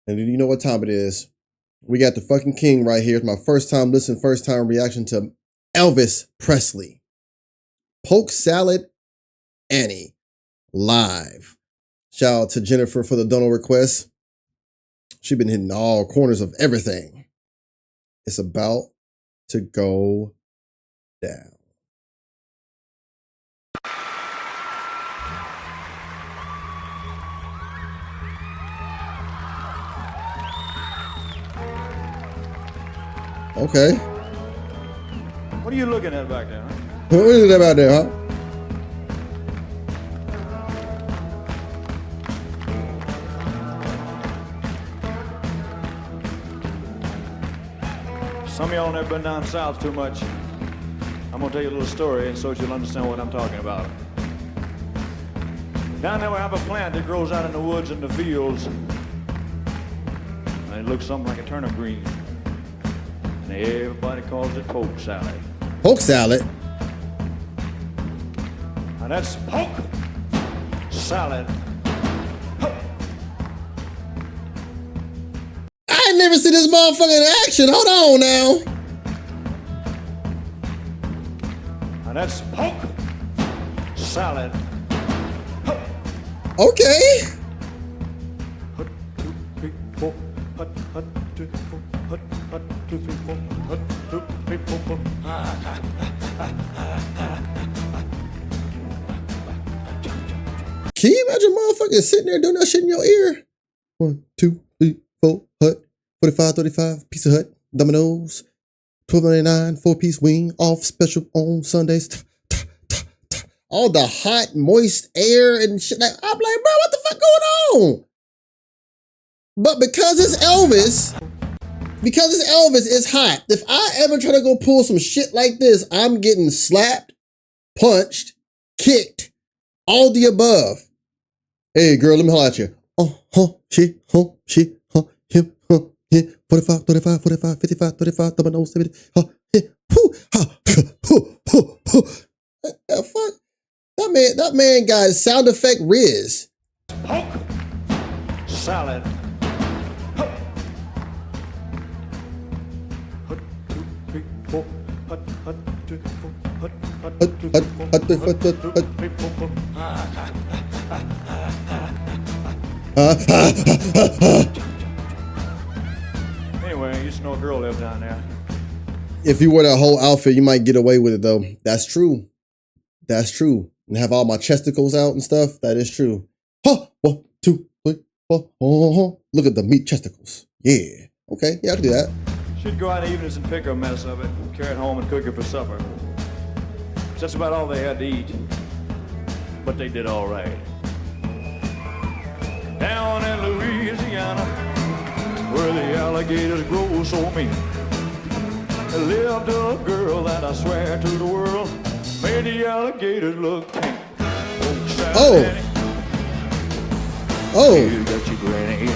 And you know what time it is. We got the fucking king right here. It's my first time listen, first time reaction to Elvis Presley. Polk Salad Annie. Live. Shout out to Jennifer for the donor request. She's been hitting all corners of everything. It's about to go down. Okay. What are you looking at back there? Huh? What is that back there, huh? Some of y'all never been down south too much. I'm gonna tell you a little story so that you'll understand what I'm talking about. Down there we have a plant that grows out in the woods and the fields. And it looks something like a turnip green. And everybody calls it polk salad. Polk salad? And that's polk salad. I ain't never seen this motherfucker in action. Hold on now. And that's polk salad. Okay. Can you imagine motherfuckers sitting there doing that shit in your ear? 1, 2, 3, 4, hut, 45, 35, Pizza Hut, Domino's, $12.99, 4-piece wing, off special on Sundays. All the hot, moist air and shit. I'm like, bro, what the fuck going on? But because it's Elvis, it's hot. If I ever try to go pull some shit like this, I'm getting slapped, punched, kicked, all the above. Hey, girl, let me holler at you. Shit, him, yeah, 45, 35, 45, 55, 35, 70, fuck. That man got sound effect Riz. Polk salad. Anyway, I used to know a girl lived down there. If you wore that whole outfit, you might get away with it though. That's true. That's true. And have all my chesticles out and stuff. That is true. 1, 2, 3, 4. Look at the meat chesticles. Yeah. Okay. Yeah, I can do that. She'd go out in the evenings and pick her a mess of it, carry it home and cook it for supper. That's about all they had to eat. But they did all right. Down in Louisiana, where the alligators grow so mean, there lived a girl that I swear to the world made the alligators look pink. Oh. You got your granny.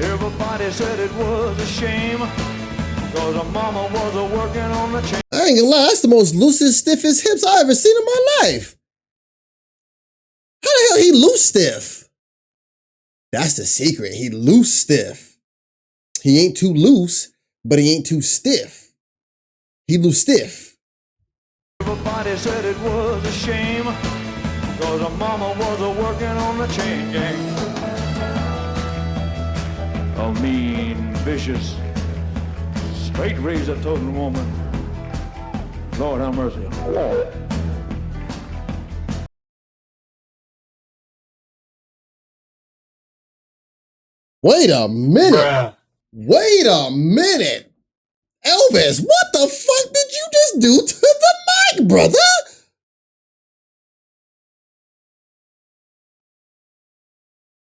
Everybody said it was a shame, cause her mama was working on the chain. I ain't gonna lie, that's the most loosest, stiffest hips I ever seen in my life. How the hell he loose stiff? That's the secret. He loose stiff. He ain't too loose, but he ain't too stiff. He loose stiff. Everybody said it was a shame, cause her mama was working on the chain gang. A mean, vicious, straight razor toting woman. Lord have mercy. Wait a minute. Bruh. Wait a minute. Elvis, what the fuck did you just do to the mic, brother?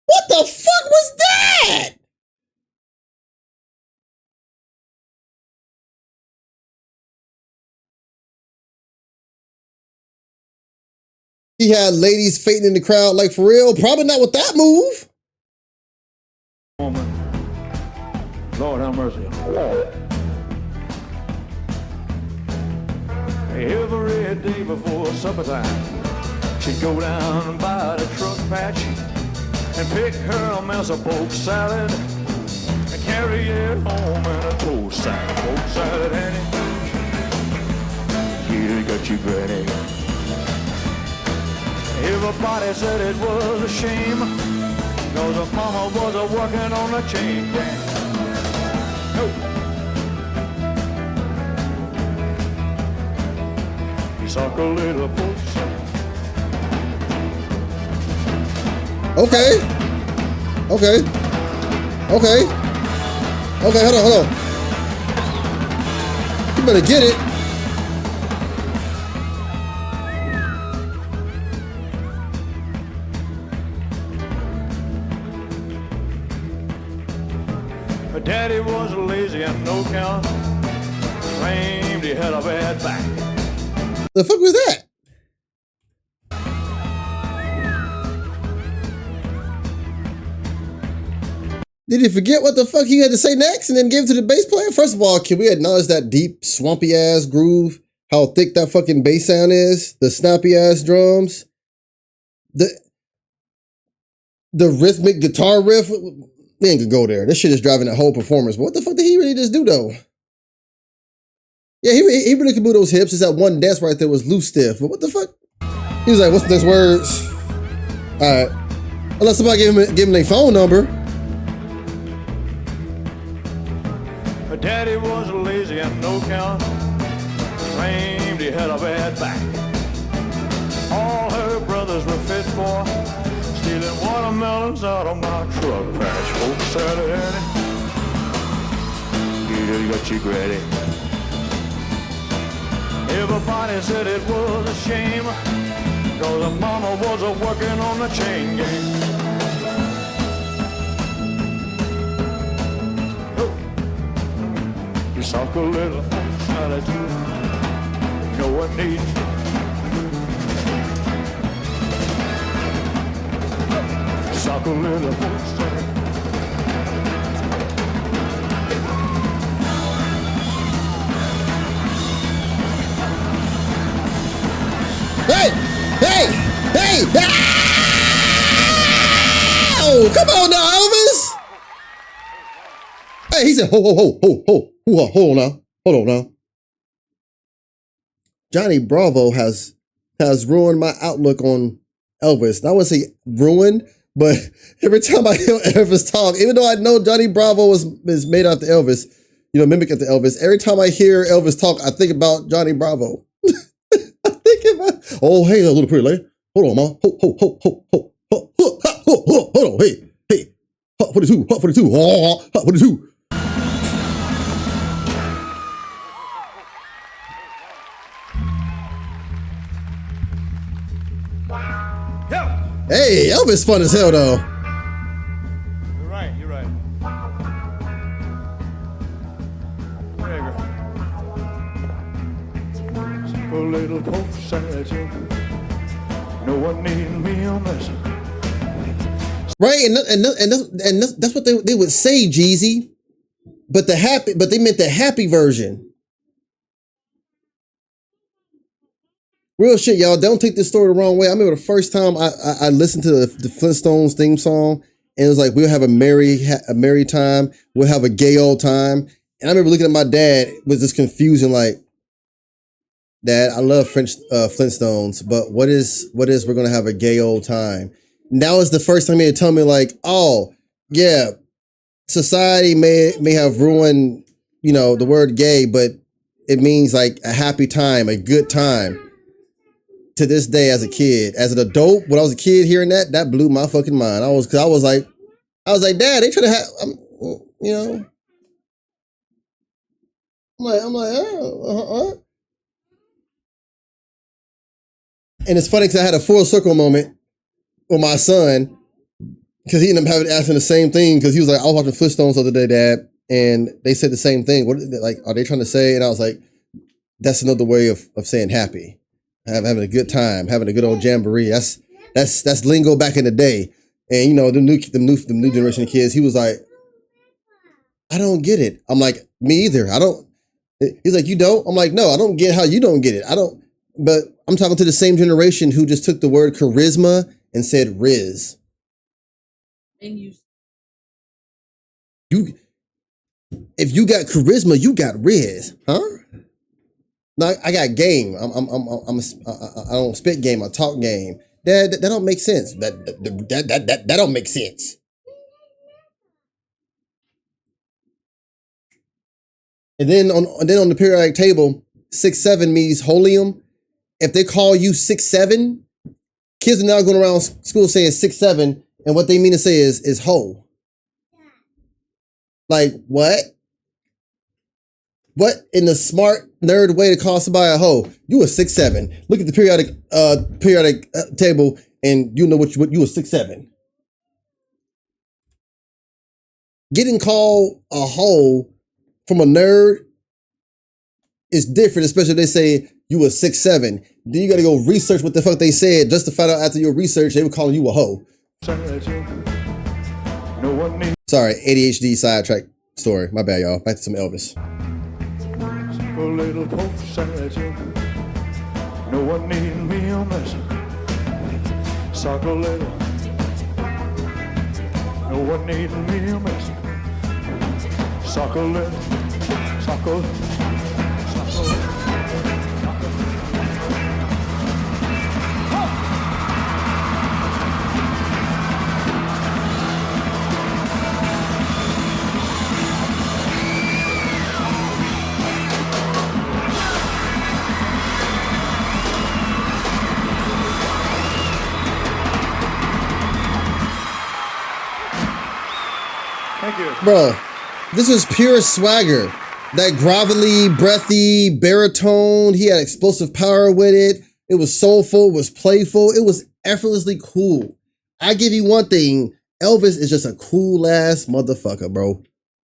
What the fuck was that? He had ladies fainting in the crowd like for real. Probably not with that move. Woman. Lord have mercy. Every day before supper time, she'd go down by the truck patch, and pick her a mess of Polk salad and carry it home in a toast salad. Polk salad Annie, you got you granny. Everybody said it was a shame, cause her mama was a working on a chain gang. No. He suck a little Polk salad. Okay. Okay. Okay. Okay, hold on. You better get it. Her daddy was lazy and no count. Claimed he had a bad back. The fuck was that? Did he forget what the fuck he had to say next and then give it to the bass player? First of all, can we acknowledge that deep, swampy ass groove? How thick that fucking bass sound is? The snappy ass drums? The rhythmic guitar riff? We ain't gonna go there. This shit is driving that whole performance. But what the fuck did he really just do though? Yeah, he really could move those hips. It's that one dance right there was loose stiff. But what the fuck? He was like, what's the next words? All right. Unless somebody give him their phone number. Her daddy was lazy and no count. Claimed he had a bad back. All her brothers were fit for stealing watermelons out of my truck patch. Polk salad Annie, you got you granny. Everybody said it was a shame, cause her mama was a working on the chain gang. You suck a little salad too. No one needs. Suck a little salad. Hey! Hey! Hey! Oh, come on now, Elvis! Hey, he said, ho, hold on now. Johnny Bravo has ruined my outlook on Elvis. And I wouldn't say ruined, but every time I hear Elvis talk, even though I know Johnny Bravo is made after Elvis, mimic after Elvis, every time I hear Elvis talk, I think about Johnny Bravo. I think about, oh, hey, a little pretty lady. Hold on, ma. Hold on, hey. Hot 42, hot 42, hot 42. Hey, Elvis fun as hell though. You're right. There you go. A little Polk salad, no one need me on this. Right, and that's what they would say, Jeezy. But they meant the happy version. Real shit, y'all. Don't take this story the wrong way. I remember the first time I listened to the Flintstones theme song, and it was like, we'll have a merry time. We'll have a gay old time. And I remember looking at my dad with this confusion, like, Dad, I love Flintstones, but what is we're gonna have a gay old time? And that was the first time he had told me, like, oh yeah, society may have ruined, the word gay, but it means like a happy time, a good time. To this day, as a kid, as an adult, when I was a kid, hearing that blew my fucking mind. I was like, Dad, they trying to have, I'm like, And it's funny because I had a full circle moment with my son because he ended up asking the same thing because he was like, I was watching Flintstones the other day, Dad, and they said the same thing. What are they trying to say? And I was like, that's another way of saying happy. Having a good time, having a good old jamboree. That's lingo back in the day. And the new generation of kids, he was like, I don't get it. I'm like, me either. I don't. He's like, you don't? I'm like, no, I don't get how you don't get it. I don't. But I'm talking to the same generation who just took the word charisma and said Riz. And you. If you got charisma, you got riz, huh? No, I got game. I don't spit game. I talk game. That don't make sense. That don't make sense. And then on the periodic table, 6'7" means holium. If they call you 6'7", kids are now going around school saying 6'7", and what they mean to say is ho. Like what? What in the smart nerd way to call somebody a hoe? You a 6'7". Look at the periodic table, and you know what you a 6'7". Getting called a hoe from a nerd is different, especially if they say you a 6'7". Then you got to go research what the fuck they said just to find out after your research they were calling you a hoe. Sorry, ADHD sidetrack story. My bad, y'all. Back to some Elvis. A little Polk Salad Annie. No one need me a mess. Sock a little. No one need me a mess. Sock a little. Sock a. Thank you. Bro, this was pure swagger. That grovelly, breathy baritone, he had explosive power with it. It was soulful, it was playful, it was effortlessly cool. I give you one thing, Elvis is just a cool ass motherfucker, bro.